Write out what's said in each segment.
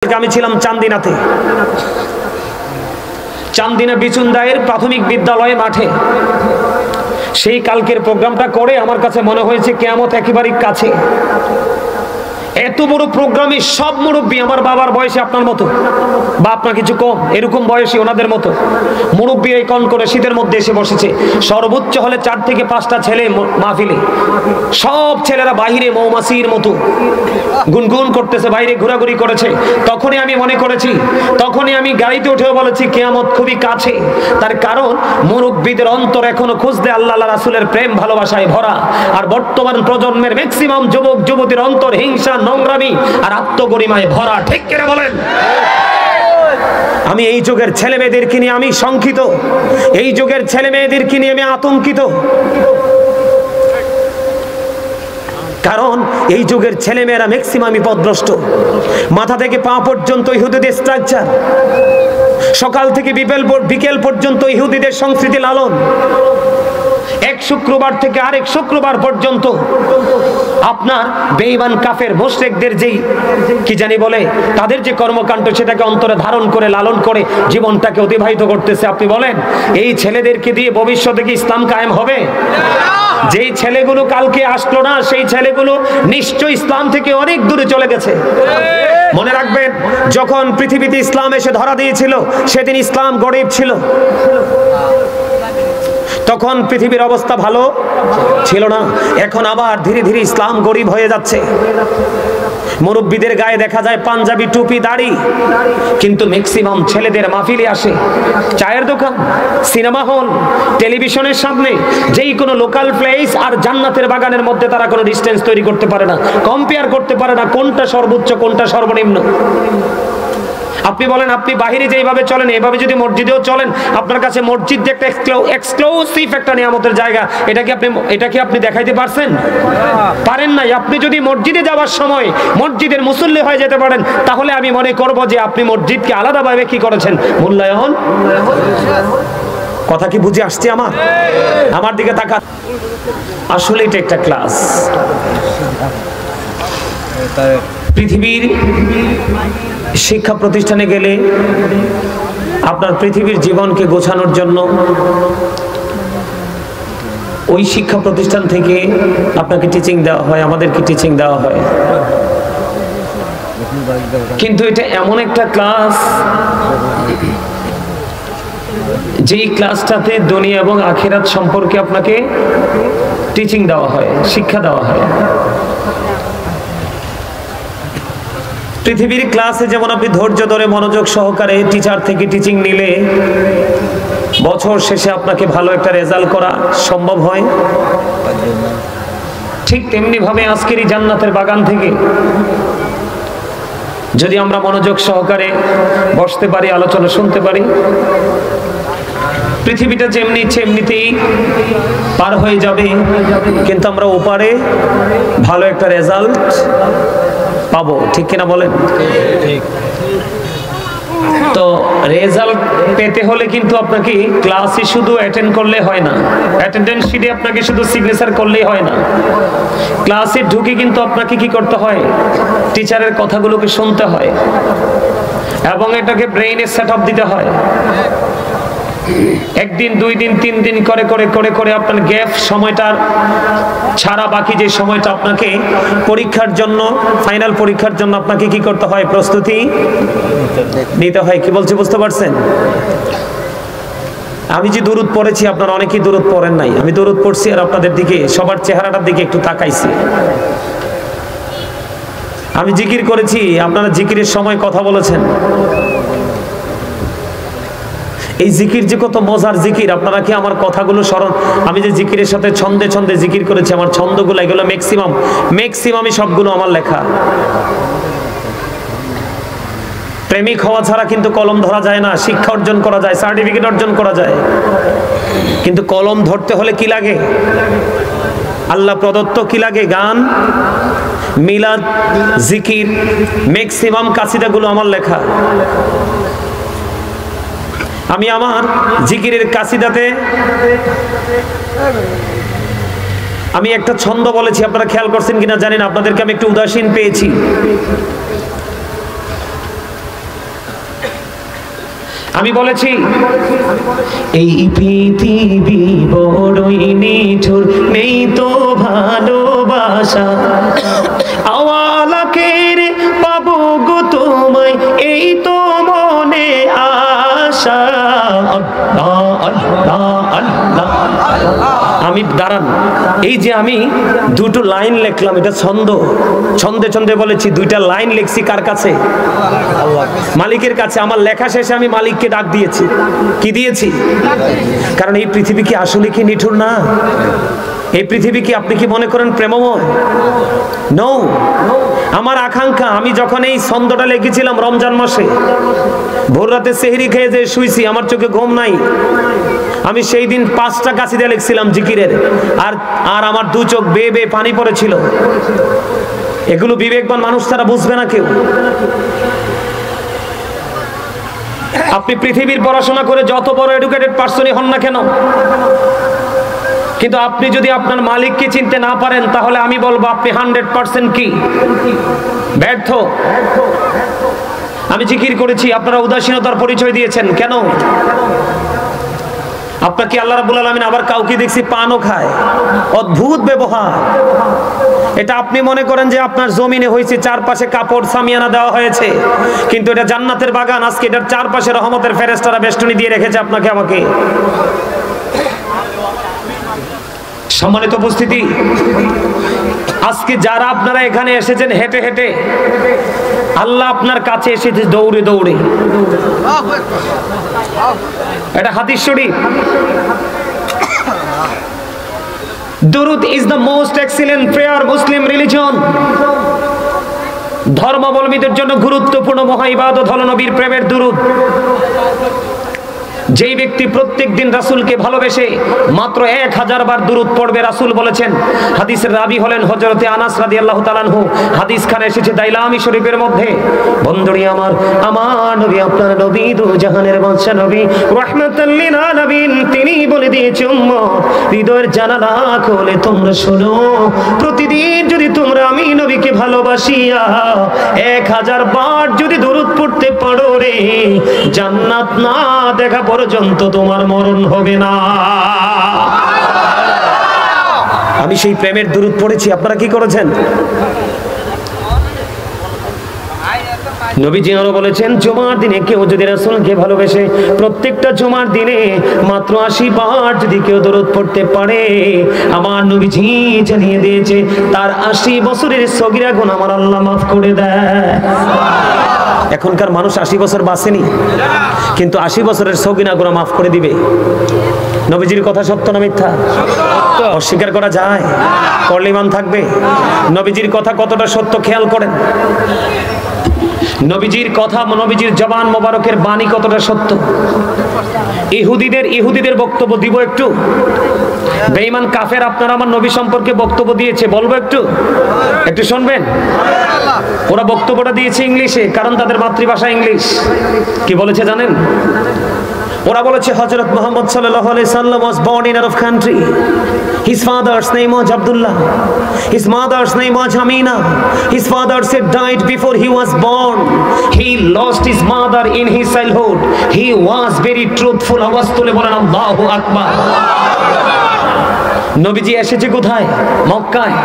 আমি ছিলাম চান্দিনাতে, চান্দিনা বিচুন্দায়ের প্রাথমিক বিদ্যালয় মাঠে। সেই কালকের প্রোগ্রামটা করে আমার কাছে মনে হয়েছে কিয়ামত একেবারেই কাছে। এত বড় প্রোগ্রামে সব মুরব্বী আমার বাবার বয়সে আপনার মতো বা আপনার কিছু কম, এরকম বয়সী ওনাদের মতো মুরব্বী এই কন করে শীতের মধ্যে এসে বসেছে। সর্বোচ্চ হলে 4 থেকে 5টা ছেলে মাহফিলে, সব ছেলেরা বাহিরে মৌমাছির মতো গুনগুন করতেছে, বাইরে ঘোরাঘুরি করেছে। তখনই আমি মনে করেছি, তখনই আমি গাড়িতে উঠেও বলেছি কিয়ামত খুবই কাছে। তার কারণ মুরব্বীদের অন্তর এখনো খুঁজতে আল্লাহ রাসূলের প্রেম ভালোবাসায় ভরা। আর বর্তমান প্রজন্মের ম্যাক্সিমাম যুবক যুবতীর অন্তর হিংসা, নোংরামি আর আত্মগরিমায় ভরা। ঠিক কিনা বলেন? আমি এই যুগের ছেলে মেয়েদেরকে নিয়ে আমি শঙ্কিত, এই যুগের ছেলে মেয়েদেরকে নিয়ে আমি আতঙ্কিত। কারণ এই যুগের ছেলে মেয়েরা ম্যাক্সিমামই পথভ্রষ্ট। মাথা থেকে পা পর্যন্ত ইহুদিদের স্ট্রাকচার, সকাল থেকে বিকেল পর্যন্ত ইহুদিদের সংস্কৃতি লালন। এক শুক্রবার থেকে আরেক শুক্রবার পর্যন্ত আপনার বেঈমান কাফের মুশরিকদের যেই কি জানি বলে, তাদের যে কর্মকাণ্ড সেটাকে অন্তরে ধারণ করে লালন করে জীবনটাকে অতিবাহিত করতেছে। আপনি বলেন এই ছেলেদেরকে দিয়ে ভবিষ্যতে কি ইসলাম কায়েম হবে? যেই ছেলেগুলো কালকে আসলো না, সেই ছেলেগুলো নিশ্চয়ই ইসলাম থেকে অনেক দূরে চলে গেছে। মনে রাখবেন, যখন পৃথিবীতে ইসলাম এসে ধরা দিয়েছিল সেদিন ইসলাম গরিব ছিল, তখন পৃথিবীর অবস্থা ভালো ছিল না। এখন আবার ধীরে ধীরে ইসলাম গরিব হয়ে যাচ্ছে। মুরব্বীদের গায়ে দেখা যায় পাঞ্জাবি, টুপি, দাড়ি, কিন্তু ম্যাক্সিমাম ছেলেদের মাহফিলে আসে চায়ের দোকান, সিনেমা হল, টেলিভিশনের সামনে, যেই কোনো লোকাল প্লেস আর জান্নাতের বাগানের মধ্যে তারা কোনো ডিস্টেন্স তৈরি করতে পারে না, কম্পেয়ার করতে পারে না কোনটা সর্বোচ্চ কোনটা সর্বনিম্ন। আপনি বলেন, আপনি বাহিরে যেভাবে চলেন এভাবে যদি মসজিদেও চলেন, আপনার কাছে মসজিদ একটা এক্সক্লুসিভ একটা নিয়ামতের জায়গা, এটা কি আপনি দেখাইতে পারছেন? পারেন নাই। আপনি যদি মসজিদে যাওয়ার সময় মসজিদের মুসল্লি হয়ে যেতে পারেন, তাহলে আমি মনে করব যে আপনি মসজিদকে আলাদাভাবে কি করেছেন, মূল্যায়ন। কথা কি বুঝে আসছে? আমার দিকে তাকা। আসলে এটা একটা ক্লাস। পৃথিবীর শিক্ষা প্রতিষ্ঠানে গেলে আপনার পৃথিবীর জীবনকে গোছানোর জন্য ওই শিক্ষা প্রতিষ্ঠান থেকে আপনাকে টিচিং দেওয়া হয়, আমাদেরকে টিচিং দেওয়া হয়। কিন্তু এটা এমন একটা ক্লাস, যেই ক্লাসটাতে দুনিয়া এবং আখিরাত সম্পর্কে আপনাকে টিচিং দেওয়া হয়, শিক্ষা দেওয়া হয়। পৃথিবীর ক্লাসে যেমন আপনি ধৈর্য ধরে মনোযোগ সহকারে টিচার থেকে টিচিং নিলে বছর শেষে আপনাকে ভালো একটা রেজাল্ট করা সম্ভব হয়, ঠিক তেমনি ভাবে আজকের এই জান্নাতের বাগান থেকে যদি আমরা মনোযোগ সহকারে বসতে পারি, আলোচনা শুনতে পারি, পৃথিবীটা যেমনি ইচ্ছে এমনিতেই পার হয়ে যাবে, কিন্তু আমরা ওপারে ভালো একটা রেজাল্ট পাবো। ঠিক কিনা বলেন? তো রেজাল্ট পেতে হলে কিন্তু আপনাকে ক্লাসে শুধু অ্যাটেন্ড করলে হয় না, অ্যাটেন্ডেন্স শিটে আপনাকে শুধু সিগনেচার করলেই হয় না। ক্লাসে ঢুকে কিন্তু আপনাকে কি করতে হয়, টিচারের কথাগুলোকে শুনতে হয় এবং এটাকে ব্রেইনে সেট আপ দিতে হয়। একদিন, 2 দিন, 3 দিন করে করে করে করে আপনার গ্যাপ সময়টার ছাড়া বাকি যে সময়টা আপনাকে পরীক্ষার জন্য, ফাইনাল পরীক্ষার জন্য আপনাকে কি করতে হয়, প্রস্তুতি নিতে হয়। কি বলছি বুঝতে পারছেন? আমি যে দুরুদ পড়েছি, আপনারা অনেকেই দুরুদ পড়েন নাই। আমি দুরুদ পড়ছি আর আপনাদের দিকে, সবার চেহারাটার দিকে একটু তাকাইছি। আমি জিকির করেছি, আপনারা জিকিরের সময় কথা বলেছেন। এই জিকির যে কত মজার জিকির, আপনারা কি আমার কথাগুলো স্মরণ, আমি যে জিকিরের সাথে ছন্দে ছন্দে জিকির করেছি, আমার ছন্দগুলো এগুলো ম্যাক্সিমামই সবগুলো আমার লেখা। প্রেমিক হওয়া ছাড়া কিন্তু কলম ধরা যায় না। শিক্ষা অর্জন করা যায়, সার্টিফিকেট অর্জন করা যায়, কিন্তু কলম ধরতে হলে কি লাগে? আল্লাহ প্রদত্ত কি লাগে? গান, মিলাদ, জিকির, ম্যাক্সিমাম কাসিদাগুলো আমার লেখা। আমি আমার জিকিরের কাসিদাতে আমি একটা ছন্দ বলেছি, আপনারা খেয়াল করছেন কিনা জানেন, আপনাদেরকে আমি একটু উদাসীন পেয়েছি। আমি বলেছি এই পৃথিবী বড়ই নিঠুর, নেই তো ভালোবাসা, আওয়ালাকের পাবো গো তোমায়, এই তো মনে আশা। আল্লাহ আল্লাহ আল্লাহ। আমি দাঁড়ান, এই যে আমি দুটো লাইন লিখলাম, এটা ছন্দ, ছন্দে ছন্দে বলেছি। দুইটা লাইন লিখছি কার কাছে? মালিকের কাছে। আমার লেখা শেষে আমি মালিককে ডাক দিয়েছি। কি দিয়েছি? কারণ এই পৃথিবী কি আসলে কি নিঠুর না? এই পৃথিবী কি আপনি কি মনে করেন প্রেমময়? নো। আমার আকাঙ্ক্ষা, আমি যখন এই ছন্দটা লিখেছিলাম রমজান মাসে, ভোর রাতে সেহরি খেয়ে যে শুইছি, আমার চোখে ঘুম নাই। আমি সেই দিন 5টা কাসিদা লিখছিলাম জিকিরের, আর আমার দু চোখ বেয়ে বেয়ে পানি পড়েছিল। এগুলো বিবেকবান মানুষ তারা বুঝবে না কেউ। আপনি পৃথিবীর পড়াশোনা করে যত বড় এডুকেটেড পার্সনই হন না কেন, কিন্তু আপনি যদি আপনার মালিককে চিনতে না পারেন, তাহলে আমি বলবো আপনি 100% কি ব্যর্থ। আমি জিকির করেছি, আপনারা উদাসীনতার পরিচয় দিয়েছেন কেন? আপনাকে আল্লাহ রাব্বুল আলামিন আবার কাউকে দেখছি পানও খায়, অদ্ভুত ব্যবহার। এটা আপনি মনে করেন যে আপনার জমিনে হয়েছে, চারপাশে কাপড় সামিয়ানা দেওয়া হয়েছে, কিন্তু এটা জান্নাতের বাগান। আজকে এটার চারপাশে রহমতের ফেরেশতারা বেষ্টনী দিয়ে রেখেছে আপনাকে আমাকে। সম্মানিত উপস্থিতি, আজকে যারা আপনারা এখানে এসেছেন হেঁটে হেঁটে, আল্লাহ আপনার কাছে এসেছে দৌড়ে দৌড়ে। এটা হাদিস শরীফ। দুরুদ is the most excellent prayer Muslim religion. ধর্মাবলম্বীদের জন্য গুরুত্বপূর্ণ মহা ইবাদত হলো নবীর প্রেমের দুরুদ। যেই ব্যক্তি প্রত্যেক দিন রাসূলকে ভালোবেসে মাত্র 1000 বার দুরূদ পড়বে, রাসূল বলেছেন, হাদিসের রাবী হলেন হযরতে আনাস রাদিয়াল্লাহু তাআলা আনহু। হাদিস খানে এসেছে দাইলামি শরীফের মধ্যে। বন্ধুরি আমার, আমার নবী, আপনার নবী, দু জাহানের বাদশা নবী, রাহমাতাল লিল আলামিন, তিনি বলে দিয়েছে, উম্মত হৃদয়ের জানালা খুলে তোমরা শোনো, প্রতিদিন যদি তোমরা আমি নবীকে ভালোবাসিয়া 1000 বার যদি দুরূদ পড়তে পারো রে, জান্নাত না দেখা পর্যন্ত তোমার মরণ হবে না। আমি সেই প্রেমের দুরূদ পড়েছি, আপনারা কি করেছেন? নবীজি আরো বলেছেন, জুমার দিনে কেউ যদি রাসূলকে ভালোবেসে প্রত্যেকটা জুমার দিনে মাত্র 80 বার যদি কেউ দরুদ পড়তে পারে, আমার নবীজি জানিয়ে দিয়েছে তার 80 বছরের সগীরা গুনাহ আমার আল্লাহ মাফ করে দেয়। এখনকার মানুষ 80 বছর বাঁচেনি, কিন্তু 80 বছরের সগীরা গুনাহ মাফ করে দিবে। নবীজির কথা সত্য না মিথ্যা? অস্বীকার করা যায়? করলে ঈমান থাকবে? নবীজির কথা কতটা সত্য খেয়াল করেন। নবীজির কথা, নবীজির জবান মোবারকের বাণী কতটা সত্য। ইহুদিদের বক্তব্য দিব একটু। বেঈমান কাফের আপনারা আমার নবী সম্পর্কে বক্তব্য দিয়েছে, বলবো একটু শুনবেন। ওরা বক্তব্যটা দিয়েছে ইংলিশে, কারণ তাদের মাতৃভাষা ইংলিশ। কি বলেছে জানেন? ওরা বলেছে হযরত মুহাম্মদ সাল্লাল্লাহু আলাইহি সাল্লাম was born in Arab country. His father's name was Abdullah. His mother's name was Amina. His father said died before he was born. He lost his mother in his childhood. He was very truthful. আওয়াজ তুলে বলেন আল্লাহু আকবার। নবীজি এসেছে কোথায়? মক্কায়।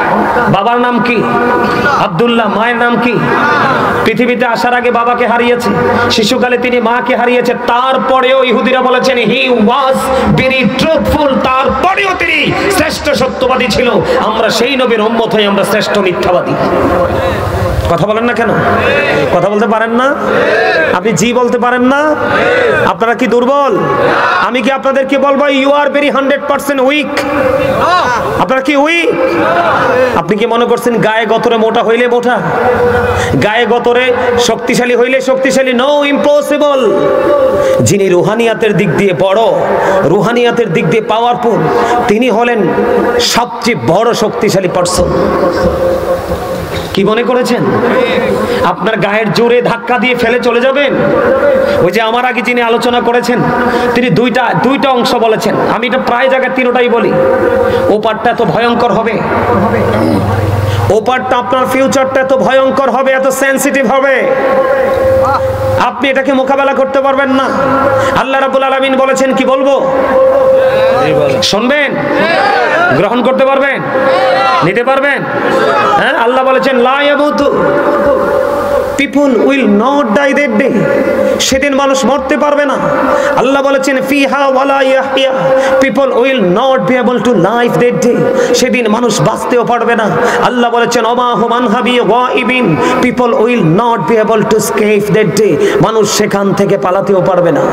বাবার নাম কি? আব্দুল্লাহ। মায়ের নাম কি? পৃথিবীতে আসার আগে বাবাকে হারিয়েছে, শিশুকালে তিনি মাকে হারিয়েছে। তারপরেও ইহুদিরা বলেছেন হি ওয়াজ ভেরি ট্রুথফুল, তারপরেও তিনি শ্রেষ্ঠ সত্যবাদী ছিল। আমরা সেই নবীর উম্মত হই, আমরা শ্রেষ্ঠ মিথ্যাবাদী। কথা বলেন না কেন? কথা বলতে পারেন না? আপনি জি বলতে পারেন না? আপনারা কি দুর্বল? আমি কি আপনাদেরকে বলবো ইউ আর ভেরি 100% উইক? আপনারা কি উইক? আপনি কি মনে করছেন গায়ে গতরে মোটা হইলে মোটা, গায়ে গতরে শক্তিশালী হইলে শক্তিশালী? No, impossible. যিনি রুহানিয়াতের দিক দিয়ে বড়, রুহানিয়াতের দিক দিয়ে পাওয়ারফুল, তিনি হলেন সবচেয়ে বড় শক্তিশালী পারসন। কি মনে করেছেন আপনার গায়ের জোরে ধাক্কা দিয়ে ফেলে চলে যাবেন? ওই যে আমার আগে যিনি আলোচনা করেছেন, তিনি দুইটা অংশ বলেছেন। আমি এটা প্রায় জায়গায় তিনটাই বলি। ওপারটা এত ভয়ঙ্কর হবে, ওপারটা আপনার ফিউচারটা এত ভয়ঙ্কর হবে, এত সেন্সিটিভ হবে। আপনি এটাকে মোকাবেলা করতে পারবেন না। আল্লাহ রাব্বুল আলামিন বলেছেন, কি বলবো শুনবেন? গ্রহণ করতে পারবেন? নিতে পারবেন? হ্যাঁ, আল্লাহ বলেছেন লা ইয়ামুতু, people will not die that day, সেদিন মানুষ মরতে পারবে না। আল্লাহ বলেছেন ফিহা ওয়ালা ইয়াহইয়া, people will not be able to live that day, সেদিন মানুষ বাঁচতেও পারবে না। আল্লাহ বলেছেন ওমা হুম আনহাবি গাইবিন, people will not be able to escape that day, মানুষ সেখান থেকে পালাতেও পারবে না।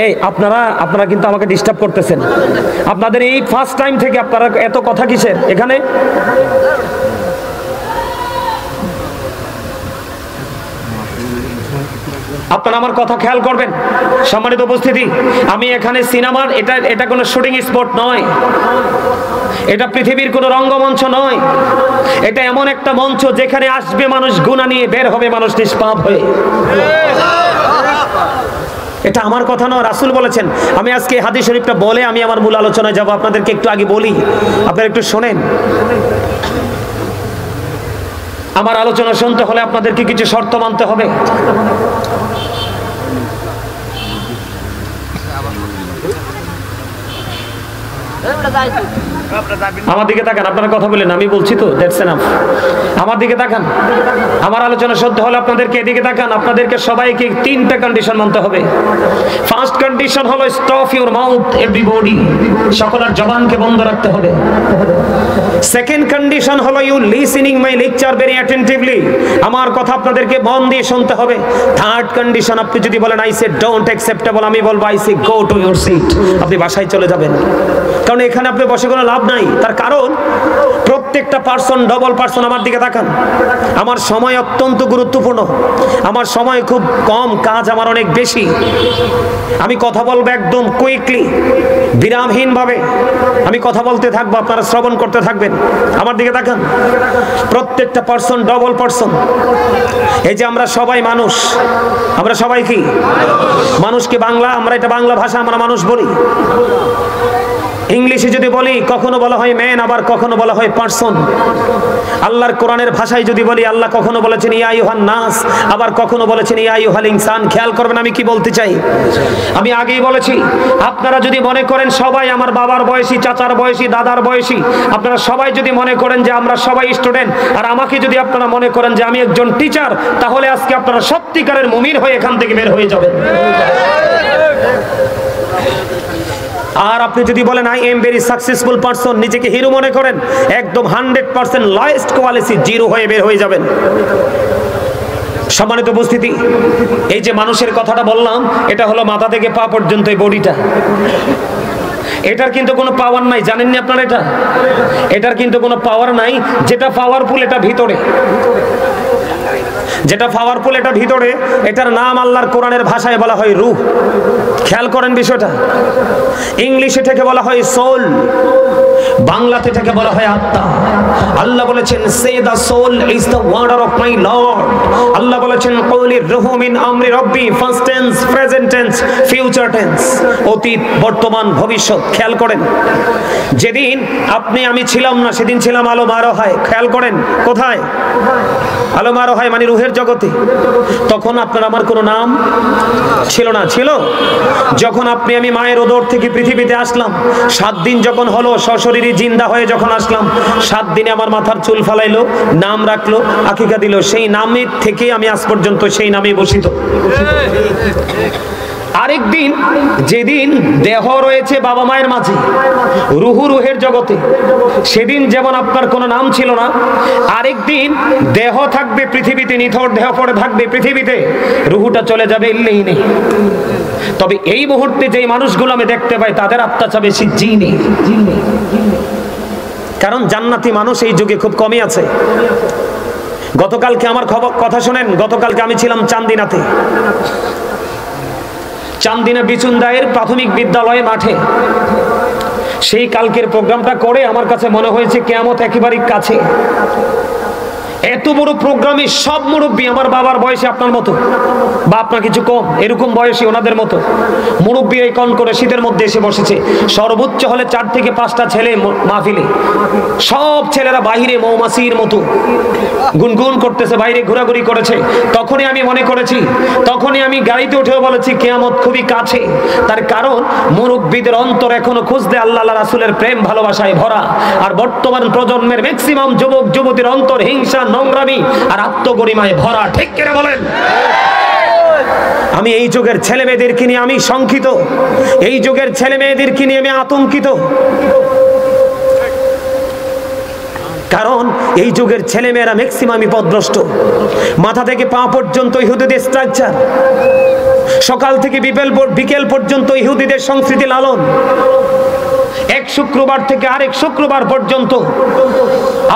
এই আপনারা কিন্তু আমাকে ডিস্টার্ব করতেছেন। আপনাদের এই ফার্স্ট টাইম থেকে আপনারা এত কথা কিসের এখানে? আপনারা আমার কথা খেয়াল করবেন। সম্মানিত উপস্থিতি, আমি এখানে সিনেমার এটা কোনো শুটিং স্পট নয়, এটা পৃথিবীর কোনো রঙ্গমঞ্চ নয়, এটা এমন একটা মঞ্চ যেখানে আসবে মানুষ গুনাহ নিয়ে, বের হবে মানুষ নিষ্পাপ হয়ে। এটা আমার কথা নয়, রাসূল বলেছেন। আমি আজকে হাদিস শরীফটা বলে আমি আমার মূল আলোচনায় যাব। আপনাদেরকে একটু আগে বলি, আপনারা একটু শোনেন। আমার আলোচনা শুনতে হলে আপনাদেরকে কিছু শর্ত মানতে হবে। আমার দিকে তাকান, আপনারা কথা বলেন, আমি বলছি তো, দ্যাটস এনাফ। আমার দিকে তাকান, আমার আলোচনা শুনতে হলে আপনাদেরকে এদিকে তাকান। আপনাদেরকে সবাইকে 3টা কন্ডিশন মানতে হবে। ফার্স্ট কন্ডিশন হলো স্টপ ইউর মাউথ এভরিবডি, সকলের জবানকে বন্ধ রাখতে হবে। সেকেন্ড কন্ডিশন হলো you listening my lecture very attentively, আমার কথা আপনাদেরকে মন দিয়ে শুনতে হবে। থার্ড কন্ডিশন, আপনি যদি বলেন আই সে ডোন্ট অ্যাকসেপ্টেবল, আমি বলবো I say go to your seat, আপনি বাসায় চলে যাবেন। কারণ এখানে আপনি বসে কোনো লাভ নাই। তার কারণ প্রত্যেকটা পার্সন, ডবল পার্সন, আমার দিকে তাকান। আমার সময় অত্যন্ত গুরুত্বপূর্ণ, আমার সময় খুব কম, কাজ আমার অনেক বেশি। আমি কথা বলবো একদম কুইকলি, বিরামহীনভাবে আমি কথা বলতে থাকবো, আপনারা শ্রবণ করতে থাকবেন। আমার দিকে তাকান, প্রত্যেকটা পার্সন ডবল পার্সন। এই যে আমরা সবাই মানুষ, আমরা সবাই কি মানুষকে বাংলা, আমরা এটা বাংলা ভাষা, আমরা মানুষ বলি। ইংলিশে যদি বলি কখনো বলা হয় ম্যান, আবার কখনো বলা হয় পারসন। আল্লাহর কোরআনের ভাষায় যদি বলি, আল্লাহ কখনো বলেছেন ইয়া আইয়ুহান নাস, আবার কখনো বলেছেন ইয়া আইয়ুহাল ইনসান। খেয়াল করবেন আমি কি বলতে চাই। আমি আগেই বলেছি, আপনারা যদি মনে করেন সবাই আমার বাবার বয়সী, চাচার বয়সী, দাদার বয়সী, আপনারা সবাই যদি মনে করেন যে আমরা সবাই স্টুডেন্ট, আর আমাকে যদি আপনারা মনে করেন যে আমি একজন টিচার, তাহলে আজকে আপনারা সত্যিকারের মুমিন হয়ে এখান থেকে বের হয়ে যাবেন। আর আপনি যদি বলেন I am very successful person, নিজেকে হিরো মনে করেন, একদম 100% লয়েস্ট কোয়ালিটি, জিরো হয়ে বের হয়ে যাবেন। সম্মানিত উপস্থিতি, এই যে মানুষের কথাটা বললাম, এটা হলো মাথা থেকে পা পর্যন্ত এই বডিটা। এটার কিন্তু কোনো পাওয়ার নাই, জানেননি আপনারা? এটার কিন্তু কোনো পাওয়ার নাই। যেটা পাওয়ারফুল এটা ভিতরে, যেটা পাওয়ারফুল এটা ভিতরে। এটার নাম আল্লাহর কোরআনের ভাষায় বলা হয় রূহ। খেয়াল করেন বিষয়টা। ইংলিশে থেকে বলা হয় সোল, বাংলাতে থেকে বলা হয় আত্মা। আল্লাহ বলেছেন say the soul is the order of my lord. Allah বলেছেন কওলির রূহু মিন আমরি রব্বি, first tense, present tense, future tense, অতীত, বর্তমান, ভবিষ্যৎ। খেয়াল করেন, যেদিন আপনি আমি ছিলাম না, সেদিন ছিলাম আলম আরোহায়। খেয়াল করেন কোথায়? আলম আরোহায়, মানে রূহের জগতে। তখন আপনার আমার কোনো নাম ছিল না, ছিল যখন আপনি আমি মায়ের উদর থেকে পৃথিবীতে আসলাম। 7 দিন যখন হলো, সশরীরী জিন্দা হয়ে যখন আসলাম, 7 দিনে আমার মাথার চুল ফালাইলো, নাম রাখলো, আকিকা দিল। সেই নামের থেকে আমি আজ পর্যন্ত সেই নামেই বসিত। আরেকদিন যেদিন দেহ রয়েছে বাবা মায়ের মাঝে, রুহের জগতে, সেদিন যেমন আপনার কোনো নাম ছিল না, আরেকদিন দেহ থাকবে পৃথিবীতে, নিথর দেহ পড়ে থাকবে পৃথিবীতে, রুহুটা চলে যাবে ইল্লাইহি। তবে এই মুহূর্তে যেই মানুষগুলো আমি দেখতে পাই, তাদের আত্মা চাবে সিজ্জিনে। কারণ জান্নাতি মানুষ এই যুগে খুব কমই আছে। গতকালকে আমার কথা শোনেন, গতকালকে আমি ছিলাম চান্দিনাতে, চান্দিনা বিচুন্দায়ের প্রাথমিক বিদ্যালয়ে মাঠে। সেই কালকের প্রোগ্রামটা করে আমার কাছে মনে হয়েছে কিয়ামত একেবারে কাছে। এত বড় প্রোগ্রামে সব মুরব্বী আমার বাবার বয়সে আপনার মতো বা আপনার কিছু কম, এরকম বয়সী ওনাদের মতো মুরব্বী এই কন করে শীতের মধ্যে এসে বসেছে। সর্বোচ্চ হলে 4 থেকে 5টা ছেলে মাহফিলে, সব ছেলেরা বাইরে মৌমাছির মতো গুনগুন করতেছে, বাইরে ঘোরাঘুরি করেছে। তখনই আমি মনে করেছি, তখনই আমি গাড়িতে উঠেও বলেছি কিয়ামত খুবই কাছে। তার কারণ মুরব্বীদের অন্তর এখনো খুঁজতে আল্লাহ রাসূলের প্রেম ভালোবাসায় ভরা, আর বর্তমান প্রজন্মের ম্যাক্সিমাম যুবক যুবতীর অন্তর হিংসা, নোংরামি আর আত্মগরিমায় ভরা। ঠিক কিনা বলেন? আমি এই যুগের ছেলে মেয়েদেরকে নিয়ে আমি শঙ্কিত, এই যুগের ছেলে মেয়েদেরকে নিয়ে আমি আতঙ্কিত। কারণ এই যুগের ছেলেমেয়েরা ম্যাক্সিমাম বিপদগ্রস্ত। মাথা থেকে পা পর্যন্ত ইহুদিদের স্ট্রাকচার, সকাল থেকে বিকেল পর্যন্ত ইহুদিদের সংস্কৃতি লালন, এক শুক্রবার থেকে আরেক শুক্রবার পর্যন্ত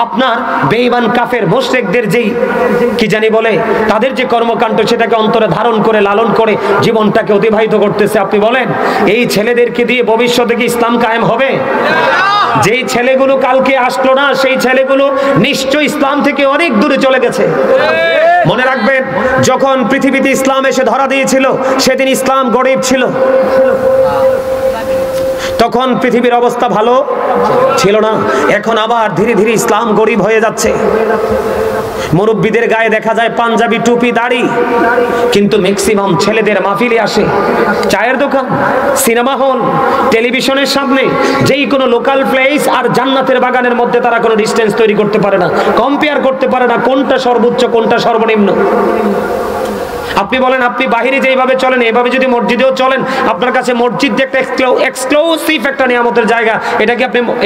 আপনার বেঈমান কাফের মুশরিকদের যেই কি জানি বলে তাদের যে কর্মকাণ্ড, সেটাকে অন্তরে ধারণ করে লালন করে জীবনটাকে অতিবাহিত করতেছে। আপনি বলেন এই ছেলেদেরকে দিয়ে ভবিষ্যতে কি ইসলাম কায়েম হবে? যেই ছেলেগুলো কালকে আসলো না, সেই ছেলেগুলো নিশ্চয়ই ইসলাম থেকে অনেক দূরে চলে গেছে। মনে রাখবেন, যখন পৃথিবীতে ইসলাম এসে ধরা দিয়েছিল সেদিন ইসলাম গরিব ছিল, তখন পৃথিবীর অবস্থা ভালো ছিল না। এখন আবার ধীরে ধীরে ইসলাম গরিব হয়ে যাচ্ছে। মুরব্বীদের গায়ে দেখা যায় পাঞ্জাবি, টুপি, দাড়ি, কিন্তু ম্যাক্সিমাম ছেলেদের মাহফিলে আসে চায়ের দোকান, সিনেমা হল, টেলিভিশনের সামনে, যেই কোনো লোকাল প্লেস আর জান্নাতের বাগানের মধ্যে তারা কোনো ডিস্টেন্স তৈরি করতে পারে না, কম্পেয়ার করতে পারে না কোনটা সর্বোচ্চ কোনটা সর্বনিম্ন। আপনি বলেন, আপনি বাহিরে যেইভাবে চলেন এইভাবে যদি মসজিদেও চলেন, আপনার কাছে মসজিদ যে একটা এক্সক্লুসিভ একটা নিয়ামতের জায়গা,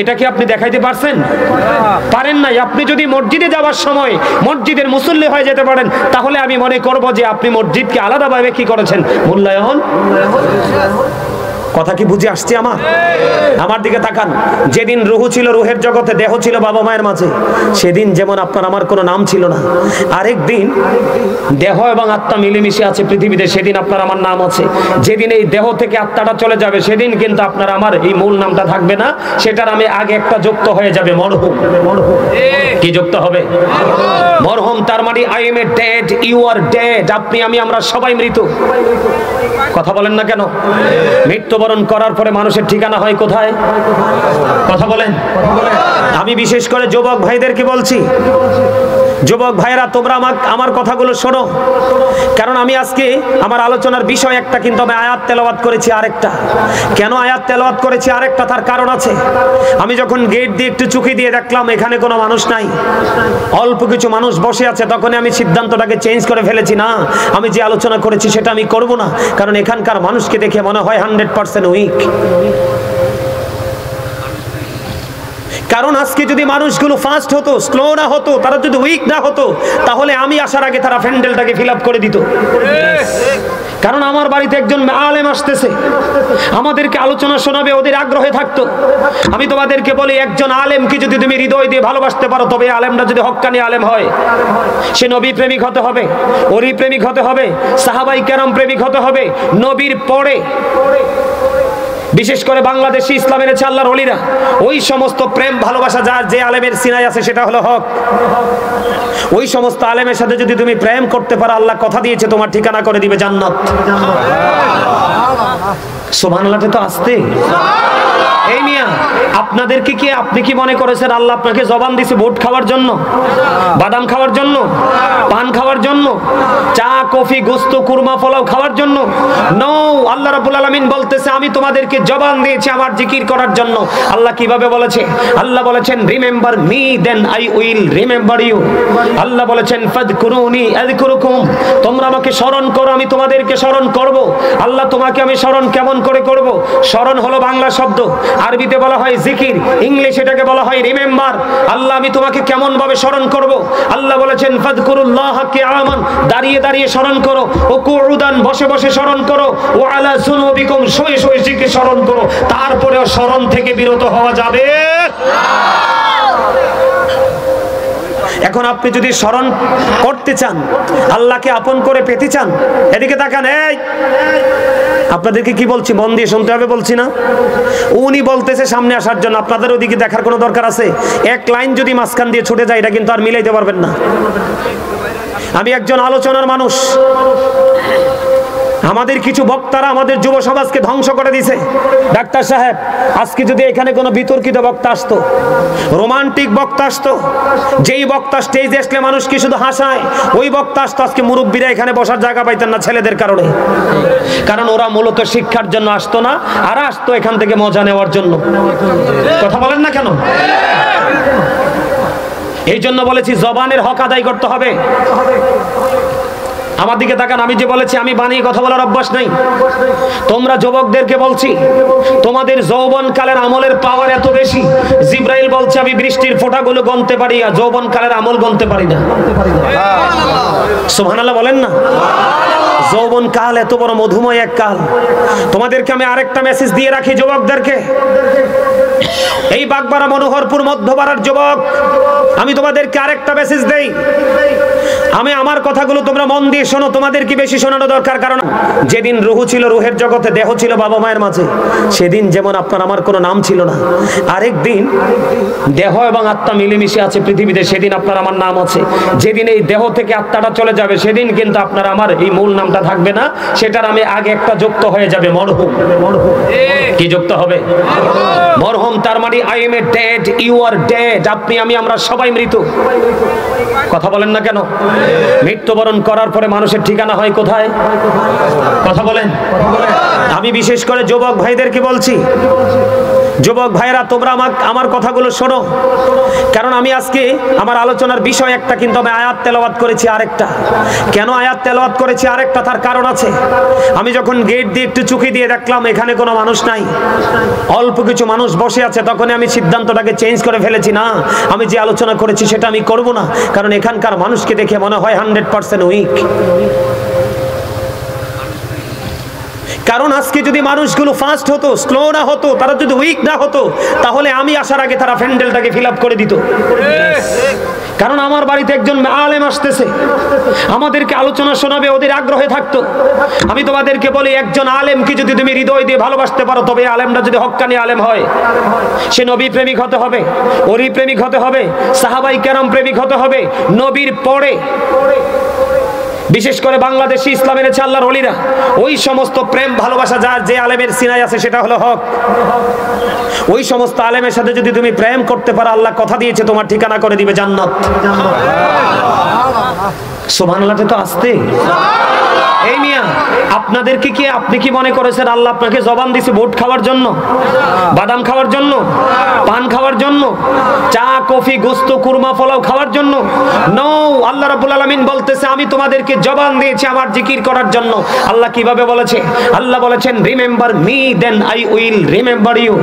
এটা কি আপনি দেখাইতে পারছেন? পারেন নাই। আপনি যদি মসজিদে যাওয়ার সময় মসজিদের মুসল্লি হয়ে যেতে পারেন, তাহলে আমি মনে করব যে আপনি মসজিদকে আলাদাভাবে কি করেছেন, মূল্যায়ন। কথা কি বুঝে আসছে আমার দিকে তাকান। যেদিন রুহু ছিল রুহের জগতে, দেহ ছিল বাবা মায়ের মাঝে, সেদিন যেমন আপনার আমার কোনো নাম ছিল না। আরেকদিন দেহ এবং আত্মা মিলেমিশে আছে পৃথিবীতে, সেদিন আপনার আমার নাম আছে। যেদিন এই দেহ থেকে আত্মাটা চলে যাবে, সেদিন কিন্তু আপনার আমার এই মূল নামটা থাকবে না, সেটার আমি আগে একটা যুক্ত হয়ে যাবে, মরহুম। কি যুক্ত হবে? মরহুম। তার মানে I am a dead, you are dead. আপনি আমি আমরা সবাই মৃত। কথা বলেন না কেন? মৃত্যুবরণ করার পরে মানুষের ঠিকানা হয় কোথায়? কথা বলেন। আমি বিশেষ করে যুবক ভাইদেরকে বলছি, যুবক ভাইরা তোমরা আমার কথাগুলো শোনো, কারণ আমি আজকে আমার আলোচনার বিষয় একটা, কিন্তু আমি আয়াত তেলাওয়াত করেছি আরেকটা। কেন আয়াত তেলাওয়াত করেছি আরেকটা, তার কারণ আছে। আমি যখন গেট দিয়ে একটু চুকি দিয়ে দেখলাম এখানে কোনো মানুষ নাই, অল্প কিছু মানুষ বসে আছে, তখন আমি সিদ্ধান্তটাকে চেঞ্জ করে ফেলেছি, না, আমি যে আলোচনা করেছি সেটা আমি করব না, কারণ এখানকার মানুষকে দেখে মনে হয় 100% উইক। কারণ আজকে যদি মানুষগুলো ফাস্ট হতো, স্লো না হতো, তারা যদি উইক না হতো, তাহলে আমি আসার আগে তারা প্যান্ডেলটাকে ফিল আপ করে দিত। কারণ আমার বাড়িতে একজন আলেম আসতেছে, আমাদেরকে আলোচনা শোনাবে, ওদের আগ্রহে থাকতো। আমি তোমাদেরকে বলি, একজন আলেমকে যদি তুমি হৃদয় দিয়ে ভালোবাসতে পারো, তবে আলেমটা যদি হক্কানি আলেম হয়, সে নবী প্রেমিক হতে হবে, ওলি প্রেমিক হতে হবে, সাহাবাই কেরাম প্রেমিক হতে হবে। নবীর পরে বিশেষ করে বাংলাদেশে ইসলাম এনেছে আল্লাহর ওলিরা, ওই সমস্ত প্রেম ভালোবাসা যার যে আলেমের সিনায় আছে সেটা হলো হক। ওই সমস্ত আলেমের সাথে যদি তুমি প্রেম করতে পারো, আল্লাহ কথা দিয়েছে তোমার ঠিকানা করে দিবে জান্নাত। সুবহানাল্লাহ। তো আসতে এই মিয়া, আপনাদেরকে কি, আপনি কি মনে করেছেন আল্লাহ আপনাকে জবান দিয়েছে ভোট খাওয়ার জন্য, বাদাম খাওয়ার জন্য, পান খাওয়ার জন্য, চা, কফি, গোস্ত, কুরমা, পোলাও খাওয়ার জন্য? নো। আল্লাহ রাব্বুল আলামিন বলতেছে আমি তোমাদেরকে জবান দিয়েছি আমার জিকির করার জন্য। আল্লাহ কিভাবে বলেছে? আল্লাহ বলেছেন remember me then I will remember you. Allah বলেছেন ফাযকুরুনি আযকুরুকুম, তোমরা আমাকে স্মরণ করো আমি তোমাদেরকে স্মরণ করব। আল্লাহ তোমাকে আমি স্মরণ কেমন করে করব? স্মরণ হলো বাংলা শব্দ, আরবিতে বলা হয় জিকির, ইংলিশ এটাকে বলা হয় রিমেম্বার। আল্লাহ আমি তোমাকে কেমন ভাবে স্মরণ করব? আল্লাহ বলেছেন ফাযকুরুল্লাহ কিয়ামান, দাঁড়িয়ে দাঁড়িয়ে স্মরণ করো, ও কুউদান, বসে বসে স্মরণ করো, ও আলা যুনুবিকুম, শুয়ে শুয়ে জিকির স্মরণ করো। তারপরেও স্মরণ থেকে বিরত হওয়া যাবে না। এখন আপনি যদি স্মরণ করতে চান, আল্লাহকে আপন করে পেতে চান, এদিকে তাকান। এই আপনাদেরকে কি বলছি মন দিয়ে শুনতে হবে বলছি না? উনি বলতেছে সামনে আসার জন্য, আপনাদের ওদিকে দেখার কোনো দরকার আছে? এক লাইন যদি মাঝখান দিয়ে ছুটে যায় এটা কিন্তু আর মিলাইতে পারবেন না। আমি একজন আলোচনার মানুষ। আমাদের কিছু বক্তারা আমাদের যুব সমাজকে ধ্বংস করে দিয়েছে। ডাক্তার সাহেব, আজকে যদি এখানে কোনো বিতর্কিত বক্তা আসতো, রোমান্টিক বক্তা আসতো, যেই বক্তা স্টেজে আসলে মানুষকে শুধু হাসায়, ওই বক্তা আসতো, আজকে মুরব্বীরা এখানে বসার জায়গা পাইতেন না ছেলেদের কারণে। কারণ ওরা মূলত শিক্ষার জন্য আসতো না, আর আসতো এখান থেকে মজা নেওয়ার জন্য। কথা বলেন না কেন? এই জন্য বলেছি জবানের হক আদায় করতে হবে। আমার দিকে তাকান, আমি যে বলেছি আমি বানিয়ে কথা বলার অভ্যাস নাই। তোমরা যুবকদেরকে বলছি, তোমাদের যৌবনকালের আমলের পাওয়ার এত বেশি, জিব্রাইল বলছে আমি বৃষ্টির ফোঁটাগুলো গণতে পারি, আর যৌবনকালের আমল গণতে পারি না। সুবহানাল্লাহ বলেন না? যৌবন কাল এত বড় মধুময় এক কাল। তোমাদেরকে আমি আরেকটা মেসেজ দিয়ে রাখি যুবকদেরকে। এই বাগবাড়া মনোহরপুর মধ্যপাড়ার যুবক, আমি তোমাদেরকে আরেকটা মেসেজ দেই। আমি আমার কথাগুলো তোমরা মন দিয়ে শোনো, তোমাদের কি বেশি শোনানো দরকার? কারণ যেদিন রুহ ছিল রুহের জগতে, দেহ ছিল বাবা মায়ের মাঝে, সেদিন যেমন আপনার আমার কোনো নাম ছিল না, আরেক দিন দেহ এবং আত্মা মিলেমিশে আছে পৃথিবীতে, সেদিন আপনার আমার নাম আছে। যেদিন এই দেহ থেকে আত্মাটা চলে যাবে, সেদিন কিন্তু আপনার আমার এই মূল নামটা থাকবে না, সেটার আমি আগে একটা যুক্ত হয়ে যাবে, মরহুম। কি যুক্ত হবে? মরহুম। তার মানে I am a dead, you are dead. আপনি আমি আমরা সবাই মৃত। কথা বলেন না কেন? মৃত্যুবরণ করার পরে মানুষের ঠিকানা হয় কোথায়? কথা বলেন। আমি বিশেষ করে যুবক ভাইদেরকে বলছি, যুবক ভাইরা তোমরা আমার কথাগুলো শোনো। কারণ আমি আজকে আমার আলোচনার বিষয় একটা, কিন্তু আমি আয়াত তেলাওয়াত করেছি আরেকটা। কেন আয়াত তেলাওয়াত করেছি আরেকটা, তার কারণ আছে। আমি যখন গেট দিয়ে একটু চুকি দিয়ে দেখলাম এখানে কোনো মানুষ নাই, অল্প কিছু মানুষ বসে আছে, তখনই আমি সিদ্ধান্তটাকে চেঞ্জ করে ফেলেছি। না, আমি যে আলোচনা করেছি সেটা আমি করব না, কারণ এখানকার মানুষকে দেখে মনে হয় 100% উইক। কারণ আজকে যদি মানুষগুলো ফাস্ট হতো, স্লো না হতো, তারা যদি উইক না হতো, তাহলে আমি আসার আগে তারা প্যান্ডেলটাকে ফিল আপ করে দিত। কারণ আমার বাড়িতে একজন আলেম আসতেছে, আমাদেরকে আলোচনা শোনাবে, ওদের আগ্রহে থাকতো। আমি তোমাদেরকে বলি, একজন আলেমকে যদি তুমি হৃদয় দিয়ে ভালোবাসতে পারো, তবে আলেমটা যদি হক্কানি আলেম হয়, সে নবী প্রেমিক হতে হবে, ওলি প্রেমিক হতে হবে, সাহাবাই কেরাম প্রেমিক হতে হবে, নবীর পরে বিশেষ করে বাংলাদেশে ইসলাম এনেছে আল্লাহর ওলিরা। ওই সমস্ত প্রেম ভালোবাসা যার যে আলেমের সিনায় আছে, সেটা হলো হক। ওই সমস্ত আলেমের সাথে যদি তুমি প্রেম করতে পারো, আল্লাহ কথা দিয়েছে তোমার ঠিকানা করে দিবে জান্নাত। সুবহানাল্লাহ তো আসতে। এই মিয়া, আপনাদেরকে কি, আপনি কি মনে করেছেন আল্লাহ আপনাকে জবান দিয়েছে ভোট খাওয়ার জন্য, বাদাম খাওয়ার জন্য, পান খাওয়ার জন্য, চা কফি গোস্ত কুরমা পোলাও খাওয়ার জন্য? নো, আল্লাহ রাব্বুল আলামিন বলতেছে আমি তোমাদেরকে জবান দিয়েছি আমার জিকির করার জন্য। আল্লাহ কিভাবে বলেছে? আল্লাহ বলেছেন remember me then I will remember you.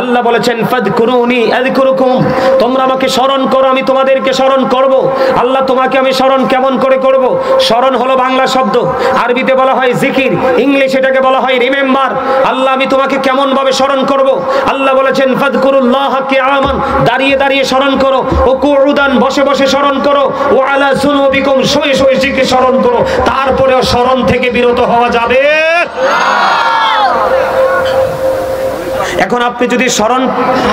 Allah বলেছেন ফাযকুরুনি আযকুরুকুম, তোমরা আমাকে স্মরণ করো আমি তোমাদেরকে স্মরণ করব। আল্লাহ তোমাকে আমি স্মরণ কেমন করে করব? স্মরণ হলো বাংলা শব্দ, আরবিতে বলা হয় জিকির, ইংলিশে এটাকে বলা হয় রিমেম্বার। আল্লাহ আমি তোমাকে কেমন ভাবে স্মরণ করব? আল্লাহ বলেছেন ফাযকুরুল্লাহ কিয়ামান, দাঁড়িয়ে দাঁড়িয়ে স্মরণ করো, ও কুউদান, বসে বসে স্মরণ করো, ও আলা যুনুবিকুম, শুয়ে শুয়ে জিকির স্মরণ করো। তারপরেও স্মরণ থেকে বিরত হওয়া যাবে না। এখন আপনি যদি স্মরণ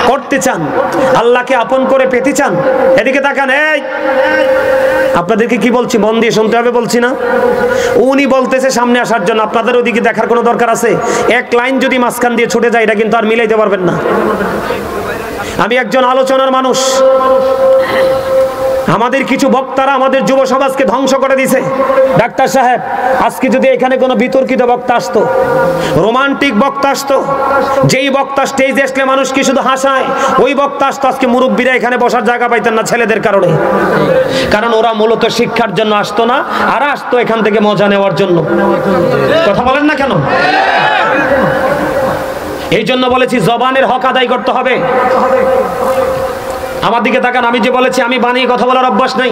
করতে চান, আল্লাহকে আপন করে পেতে চান, এদিকে তাকান। এই আপনাদেরকে কি বলছি মন দিয়ে শুনতে হবে বলছি না? উনি বলতেছে সামনে আসার জন্য, আপনাদের ওদিকে দেখার কোনো দরকার আছে? এক লাইন যদি মাঝখান দিয়ে ছুটে যায় এটা কিন্তু আর মিলাইতে পারবেন না। আমি একজন আলোচনার মানুষ। আমাদের কিছু বক্তারা আমাদের যুব সমাজকে ধ্বংস করে দিয়েছে। ডাক্তার সাহেব, আজকে যদি এখানে কোনো বিতর্কিত বক্তা আসতো, রোমান্টিক বক্তা আসতো, যেই বক্তা স্টেজে আসলে মানুষকে শুধু হাসায়, ওই বক্তা আসতো, আজকে মুরব্বীরা এখানে বসার জায়গা পাইতেন না ছেলেদের কারণে। কারণ ওরা মূলত শিক্ষার জন্য আসতো না, আর আসতো এখান থেকে মজা নেওয়ার জন্য। কথা বলেন না কেন? এই জন্য বলেছি জবানের হক আদায় করতে হবে। আমার দিকে তাকান, আমি যে বলেছি আমি বানিয়ে কথা বলার অভ্যাস নাই।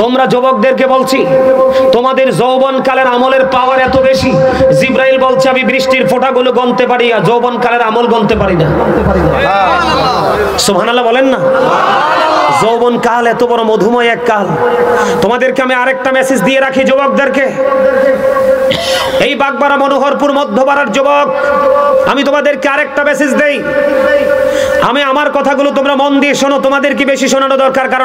তোমরা যুবকদেরকে বলছি, তোমাদের যৌবনকালের আমলের পাওয়ার এত বেশি, জিব্রাইল বলছে আমি বৃষ্টির ফোঁটাগুলো গণতে পারি, আর যৌবনকালের আমল গণতে পারি না। সুবহানাল্লাহ বলেন না? যৌবন কাল এত বড় মধুময় এক কাল। তোমাদেরকে আমি আরেকটা মেসেজ দিয়ে রাখি যুবকদেরকে, এই বাগবাড়া মনোহরপুর মধ্যপাড়ার যুবক, আমি তোমাদেরকে আরেকটা মেসেজ দেই। আমি আমার কথাগুলো তোমরা মন দিয়ে শোনো, তোমাদের কি বেশি শোনানো দরকার, কারণ